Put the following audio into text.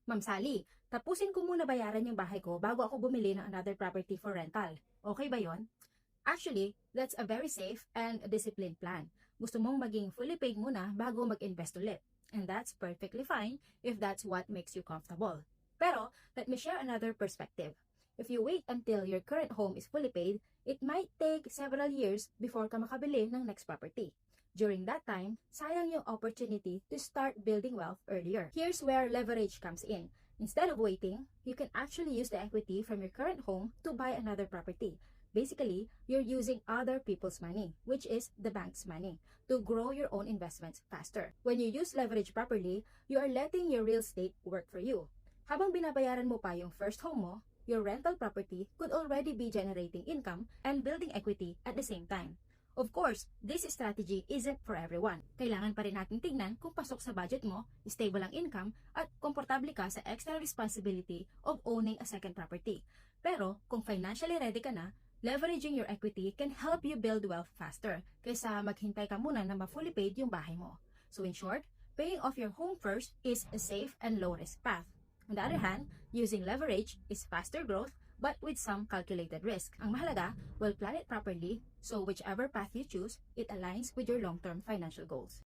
Ma'am Sally, tapusin ko muna bayaran yung bahay ko bago ako bumili ng another property for rental. Okay ba yon? Actually, that's a very safe and disciplined plan. Gusto mong maging fully paid muna bago mag-invest ulit. And that's perfectly fine if that's what makes you comfortable. Pero, let me share another perspective. If you wait until your current home is fully paid, it might take several years before ka makabili ng next property. During that time, sayang yung opportunity to start building wealth earlier. Here's where leverage comes in. Instead of waiting, you can actually use the equity from your current home to buy another property. Basically, you're using other people's money, which is the bank's money, to grow your own investments faster. When you use leverage properly, you are letting your real estate work for you. Habang binabayaran mo pa yung first home mo, your rental property could already be generating income and building equity at the same time. Of course, this strategy isn't for everyone. Kailangan pa rin natin tignan kung pasok sa budget mo, stable ang income, at komportable ka sa extra responsibility of owning a second property. Pero, kung financially ready ka na, leveraging your equity can help you build wealth faster kaysa maghintay ka muna na ma-fully paid yung bahay mo. So in short, paying off your home first is a safe and low-risk path. On the other hand, using leverage is faster growth but with some calculated risk. Ang mahalaga, well plan it properly so whichever path you choose, it aligns with your long-term financial goals.